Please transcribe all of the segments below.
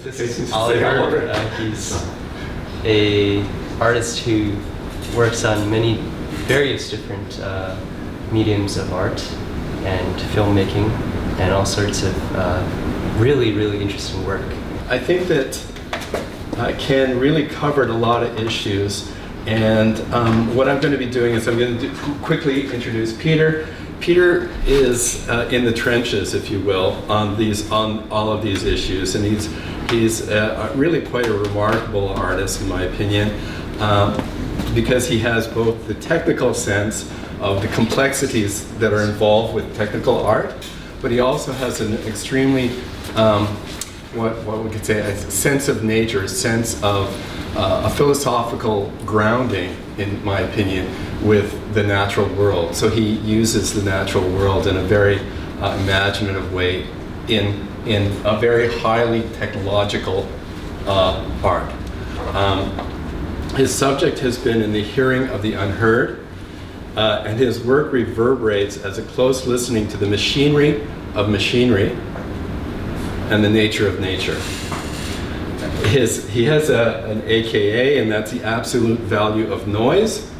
This is Oliver. He's a artist who works on many various different mediums of art and filmmaking and all sorts of really, really interesting work. I think that Ken really covered a lot of issues, and what I'm going to be doing is I'm going to quickly introduce Peter. Peter is in the trenches, if you will, on all of these issues, and he's really quite a remarkable artist, in my opinion, because he has both the technical sense of the complexities that are involved with technical art, but he also has an extremely, what we could say, a sense of nature, a sense of a philosophical grounding, in my opinion, with the natural world. So he uses the natural world in a very imaginative way in a very highly technological art. His subject has been in the hearing of the unheard, and his work reverberates as a close listening to the machinery of machinery and the nature of nature. He has an AKA, and that's the absolute value of noise.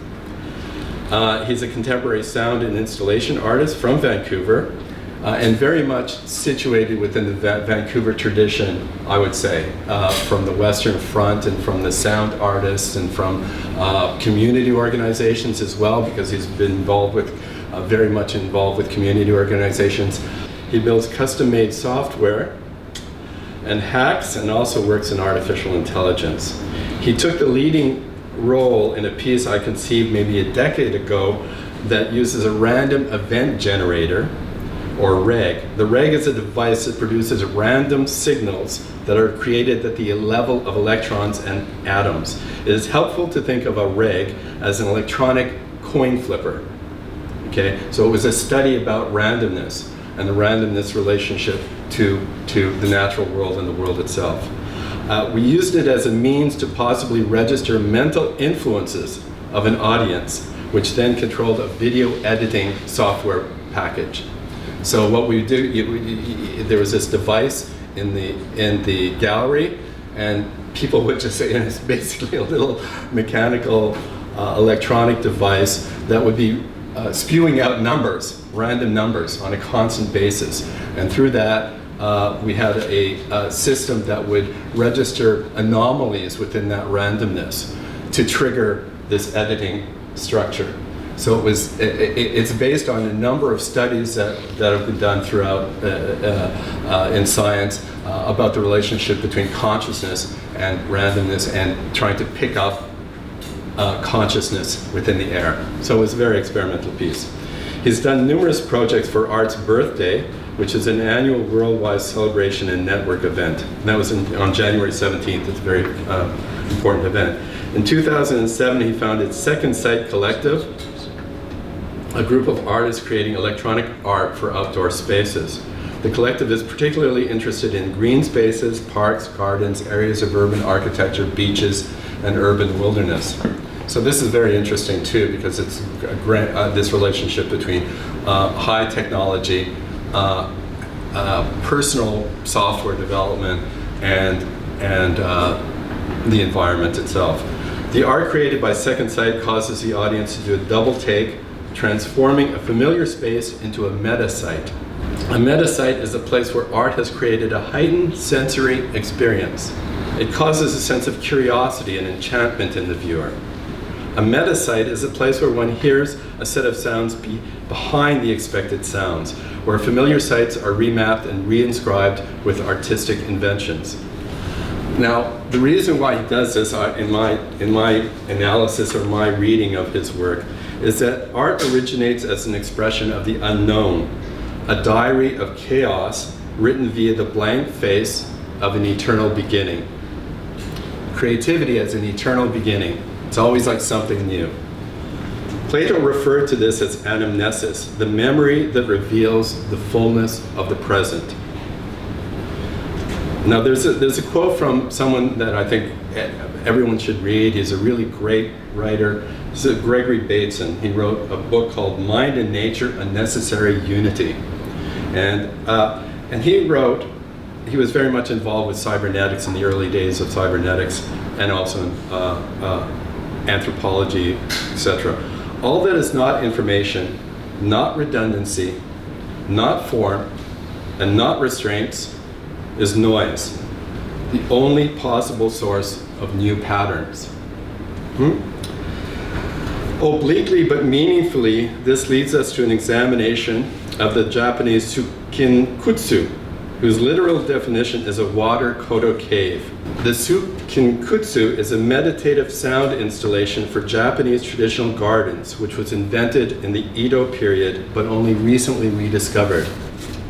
He's a contemporary sound and installation artist from Vancouver, and very much situated within the Vancouver tradition, I would say, from the Western Front and from the sound artists and from community organizations as well, because he's been involved with, very much involved with community organizations. He builds custom-made software and hacks, and also works in artificial intelligence. He took the leading role in a piece I conceived maybe a decade ago that uses a random event generator, or REG. The REG is a device that produces random signals that are created at the level of electrons and atoms. It is helpful to think of a REG as an electronic coin flipper. Okay, so it was a study about randomness and the randomness relationship to the natural world and the world itself. We used it as a means to possibly register mental influences of an audience, which then controlled a video editing software package. So what we do, there was this device in the gallery, and people would just say, and it's basically a little mechanical electronic device that would be spewing out numbers, random numbers on a constant basis. And through that, we had a system that would register anomalies within that randomness to trigger this editing structure. So it's based on a number of studies that have been done throughout in science about the relationship between consciousness and randomness, and trying to pick up consciousness within the air. So it was a very experimental piece. He's done numerous projects for Art's Birthday, which is an annual worldwide celebration and network event. And that was on January 17th. It's a very important event. In 2007, he founded Second Sight Collective, a group of artists creating electronic art for outdoor spaces. The collective is particularly interested in green spaces, parks, gardens, areas of urban architecture, beaches, and urban wilderness. So this is very interesting too, because it's this relationship between high technology, personal software development, and the environment itself. The art created by Second Sight causes the audience to do a double take, transforming a familiar space into a meta-site. A meta-site is a place where art has created a heightened sensory experience. It causes a sense of curiosity and enchantment in the viewer. A meta-site is a place where one hears a set of sounds behind the expected sounds, where familiar sights are remapped and reinscribed with artistic inventions. Now, the reason why he does this, in my analysis or my reading of his work, is that art originates as an expression of the unknown, a diary of chaos written via the blank face of an eternal beginning. Creativity as an eternal beginning. It's always like something new. Plato referred to this as anamnesis, the memory that reveals the fullness of the present. Now there's a quote from someone that I think everyone should read. He's a really great writer. This is Gregory Bateson. He wrote a book called Mind and Nature, A Necessary Unity. And he wrote he was very much involved with cybernetics in the early days of cybernetics, and also anthropology, etc. All that is not information, not redundancy, not form, and not restraints is noise, the only possible source of new patterns. Obliquely but meaningfully, this leads us to an examination of the Japanese Sukinkutsu, whose literal definition is a water kodo cave. The Sukinkutsu is a meditative sound installation for Japanese traditional gardens, which was invented in the Edo period, but only recently rediscovered.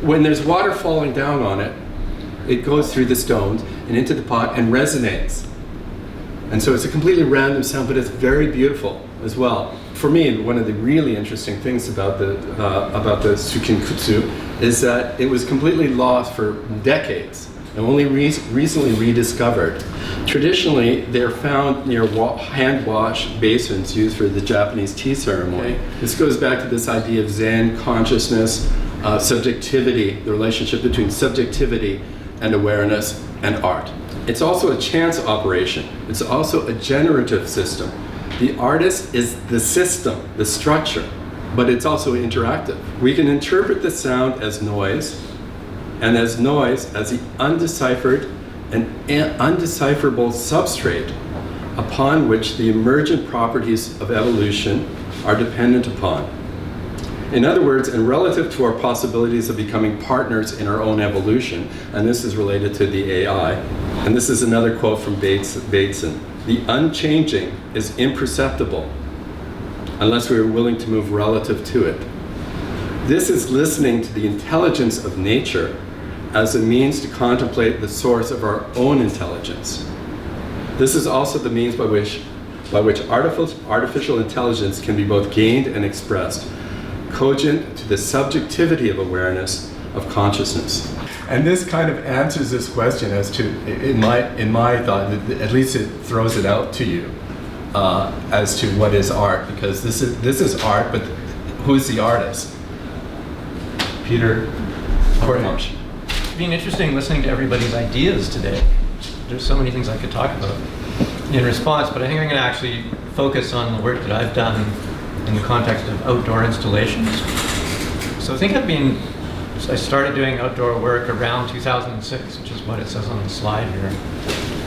When there's water falling down on it, it goes through the stones and into the pot and resonates. And so it's a completely random sound, but it's very beautiful as well. For me, one of the really interesting things about the Sukinkutsu is that it was completely lost for decades and only recently rediscovered. Traditionally, they're found near hand wash basins used for the Japanese tea ceremony. This goes back to this idea of Zen consciousness, subjectivity, the relationship between subjectivity and awareness and art. It's also a chance operation. It's also a generative system. The artist is the system, the structure, but it's also interactive. We can interpret the sound as noise, and as noise as the undeciphered and undecipherable substrate upon which the emergent properties of evolution are dependent upon. In other words, and relative to our possibilities of becoming partners in our own evolution, and this is related to the AI, and this is another quote from Bateson, the unchanging is imperceptible unless we are willing to move relative to it. This is listening to the intelligence of nature as a means to contemplate the source of our own intelligence. This is also the means by which artificial intelligence can be both gained and expressed, cogent to the subjectivity of awareness, of consciousness. And this kind of answers this question as to, in my thought, at least it throws it out to you as to what is art, because this is art, but who's the artist? Peter Couri. It's been interesting listening to everybody's ideas today. There's so many things I could talk about in response, but I think I'm going to actually focus on the work that I've done in the context of outdoor installations. So I started doing outdoor work around 2006, which is what it says on the slide here.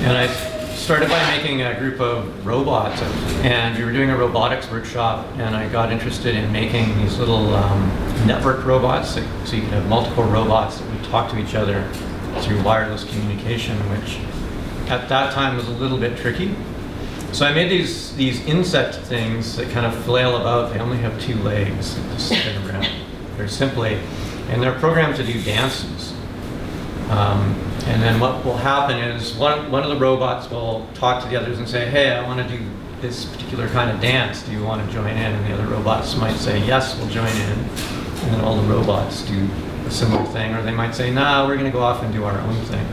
And I started by making a group of robots, and we were doing a robotics workshop, and I got interested in making these little network robots, so you could have multiple robots that would talk to each other through wireless communication, which at that time was a little bit tricky. So I made these insect things that kind of flail about. They only have 2 legs, just spin around. And they're programmed to do dances. And then what will happen is one of the robots will talk to the others and say, hey, I want to do this particular kind of dance. Do you want to join in? And the other robots might say, yes, we'll join in. And then all the robots do a similar thing. Or they might say, nah, we're going to go off and do our own thing.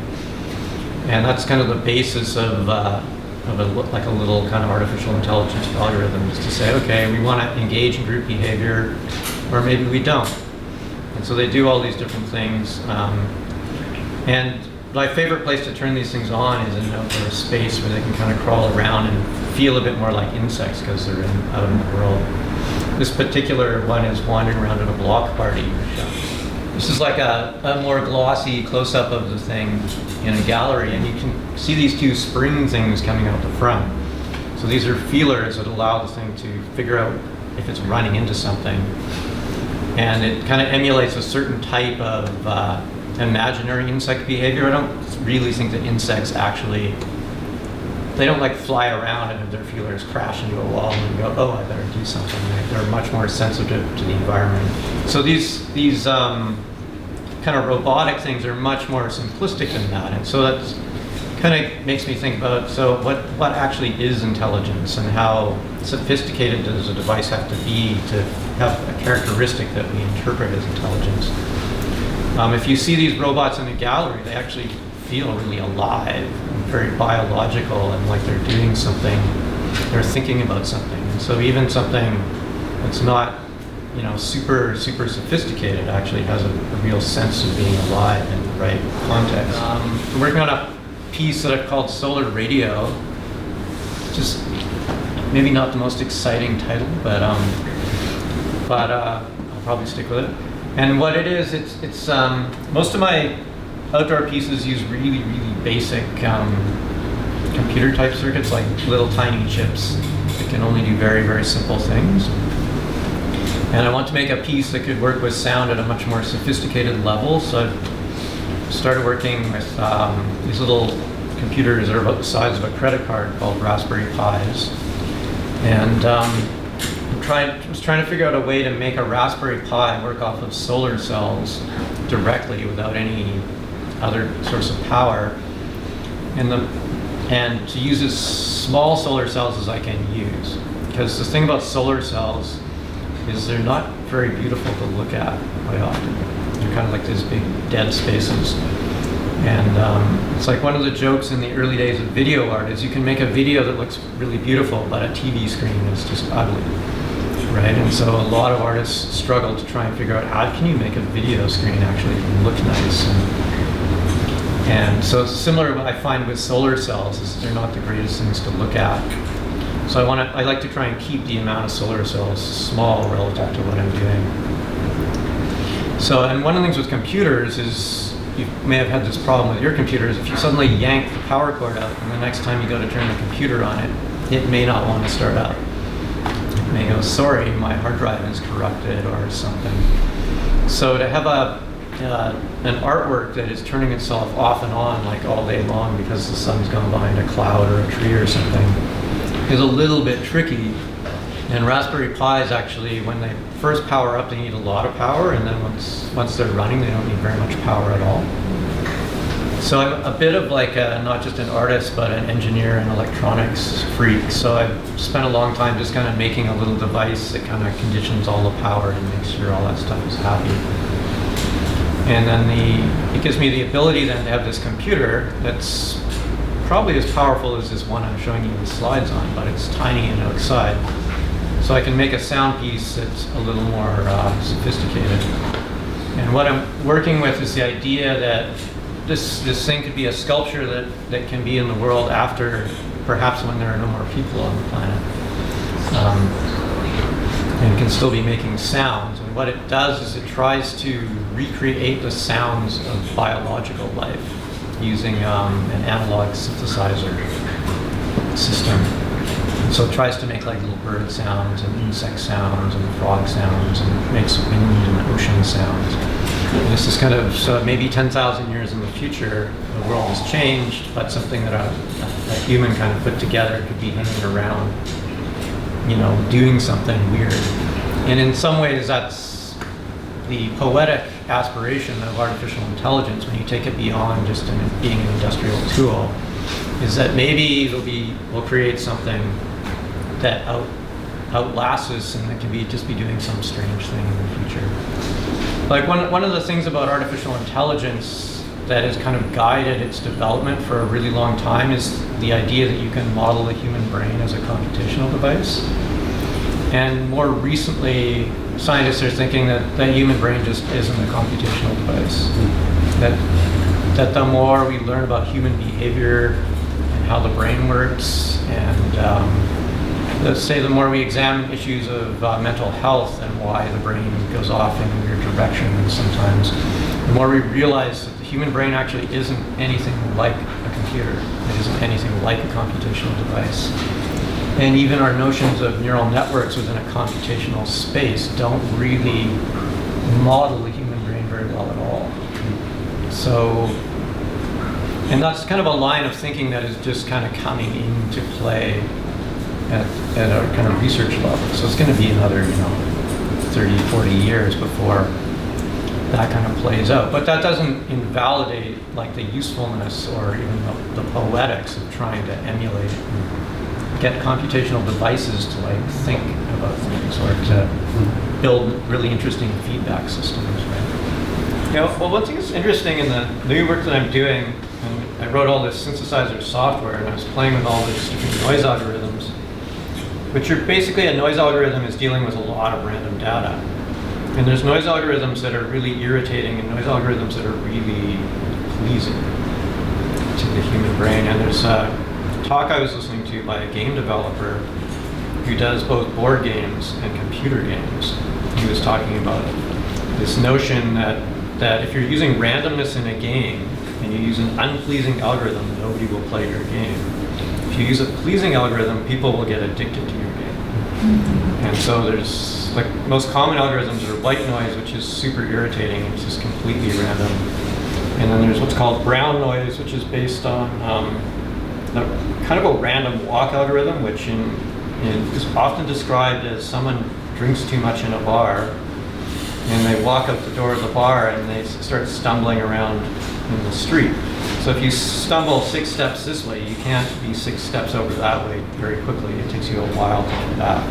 And that's kind of the basis of like a little kind of artificial intelligence algorithm, is to say, okay, we want to engage in group behavior, or maybe we don't. And so they do all these different things. And my favorite place to turn these things on is in an outdoor space where they can kind of crawl around and feel a bit more like insects because they're out in the world. This particular one is wandering around at a block party. This is like a more glossy close-up of the thing in a gallery, and you can see these 2 spring things coming out the front. So these are feelers that allow the thing to figure out if it's running into something. And it kind of emulates a certain type of imaginary insect behavior. I don't really think that insects actually, they don't like fly around and have their feelers crash into a wall and go, oh, I better do something. They're much more sensitive to the environment. So these kind of robotic things are much more simplistic than that. And so that kind of makes me think about, so what actually is intelligence, and how sophisticated does a device have to be to have a characteristic that we interpret as intelligence? If you see these robots in a gallery, they actually feel really alive and very biological, and like they're doing something, they're thinking about something. And so even something that's not, super sophisticated actually has a real sense of being alive and right context. I'm working on a piece that I've called Solar Radio. Just maybe not the most exciting title, but I'll probably stick with it. And what it is, it's most of my outdoor pieces use really, really basic computer type circuits, like little tiny chips that can only do very, very simple things. And I want to make a piece that could work with sound at a much more sophisticated level. So I've started working with these little computers that are about the size of a credit card called Raspberry Pis. And I was trying to figure out a way to make a Raspberry Pi work off of solar cells directly without any other source of power. And to use as small solar cells as I can use. Because the thing about solar cells is they're not very beautiful to look at quite often. They're kind of like these big dead spaces. And it's like one of the jokes in the early days of video art is you can make a video that looks really beautiful, but a TV screen is just ugly, right? And so a lot of artists struggle to try and figure out how can you make a video screen actually look nice. And so it's similar what I find with solar cells is they're not the greatest things to look at. So I like to try and keep the amount of solar cells small relative to what I'm doing. So, and one of the things with computers is, you may have had this problem with your computers, if you suddenly yank the power cord out and the next time you go to turn the computer on it may not want to start up. It may go, sorry, my hard drive is corrupted or something. So to have an artwork that is turning itself off and on like all day long because the sun's gone behind a cloud or a tree or something is a little bit tricky. And Raspberry Pis actually, when they first power up, they need a lot of power, and then once they're running, they don't need very much power at all. So I'm a bit of like not just an artist, but an engineer and electronics freak. So I've spent a long time just kind of making a little device that kind of conditions all the power and makes sure all that stuff is happy. And then it gives me the ability then to have this computer that's probably as powerful as this one I'm showing you the slides on, but it's tiny and outside. So I can make a sound piece that's a little more sophisticated. And what I'm working with is the idea that this thing could be a sculpture that can be in the world after, perhaps when there are no more people on the planet. And can still be making sounds. And what it does is it tries to recreate the sounds of biological life using an analog synthesizer system. So it tries to make like little bird sounds and insect sounds and frog sounds and makes wind and ocean sounds. And this is kind of, so maybe 10,000 years in the future, the world has changed, but something that a human kind of put together could be hanging around, doing something weird. And in some ways that's the poetic aspiration of artificial intelligence when you take it beyond just being an industrial tool, is that maybe we'll create something that outlasts us and that can just be doing some strange thing in the future. Like one of the things about artificial intelligence that has kind of guided its development for a really long time is the idea that you can model the human brain as a computational device. And more recently, scientists are thinking that the human brain just isn't a computational device. That the more we learn about human behavior and how the brain works, and let's say the more we examine issues of mental health and why the brain goes off in weird directions sometimes, the more we realize that the human brain actually isn't anything like a computer. It isn't anything like a computational device. And even our notions of neural networks within a computational space don't really model the human brain very well at all. So, and that's kind of a line of thinking that is just kind of coming into play at a kind of research level. So it's going to be another, 30, 40 years before that kind of plays out. But that doesn't invalidate like the usefulness or even the poetics of trying to emulate and get computational devices to like think about things or to build really interesting feedback systems, right? Well, one thing that's interesting in the new work that I'm doing, and I wrote all this synthesizer software and I was playing with all these different noise algorithms, which are basically a noise algorithm is dealing with a lot of random data. And there's noise algorithms that are really irritating and noise algorithms that are really pleasing to the human brain. And there's a talk I was listening to by a game developer who does both board games and computer games. He was talking about this notion that if you're using randomness in a game and you use an unpleasing algorithm, nobody will play your game. If you use a pleasing algorithm, people will get addicted to your game. And so there's, like, most common algorithms are white noise, which is super irritating. It's just completely random. And then there's what's called brown noise, which is based on kind of a random walk algorithm, which is often described as someone drinks too much in a bar, and they walk out the door of the bar and they start stumbling around in the street. So if you stumble 6 steps this way, you can't be 6 steps over that way very quickly. It takes you a while to get back.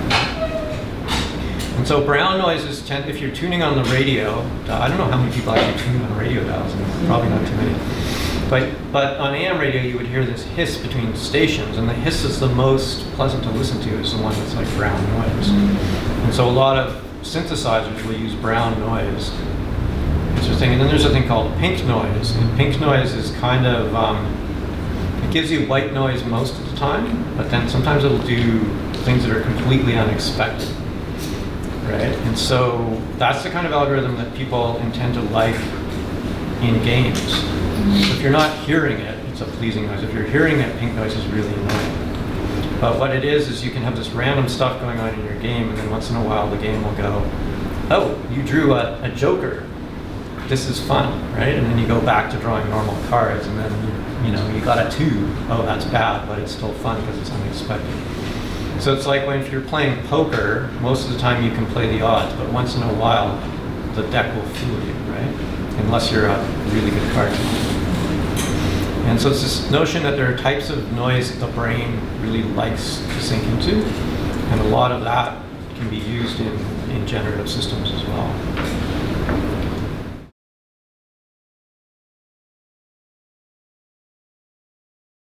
And so brown noises tend, if you're tuning on the radio, I don't know how many people actually tune on radio dials, and probably not too many. But on AM radio, you would hear this hiss between stations, and the hiss is the most pleasant to listen to, is the one that's like brown noise. And so a lot of synthesizers will use brown noise. Interesting. And then there's a thing called pink noise. And pink noise is kind of, it gives you white noise most of the time, but then sometimes it'll do things that are completely unexpected. Right? And so that's the kind of algorithm that people intend to like in games. So if you're not hearing it, it's a pleasing noise. If you're hearing it, pink noise is really annoying. But what it is you can have this random stuff going on in your game, and then once in a while the game will go, oh, you drew a joker. This is fun, right? And then you go back to drawing normal cards, and then you got a 2. Oh, that's bad, but it's still fun because it's unexpected. So it's like if you're playing poker, most of the time you can play the odds, but once in a while the deck will fool you, right? Unless you're a really good card player. And so it's this notion that there are types of noise that the brain really likes to sink into, and a lot of that can be used in generative systems as well.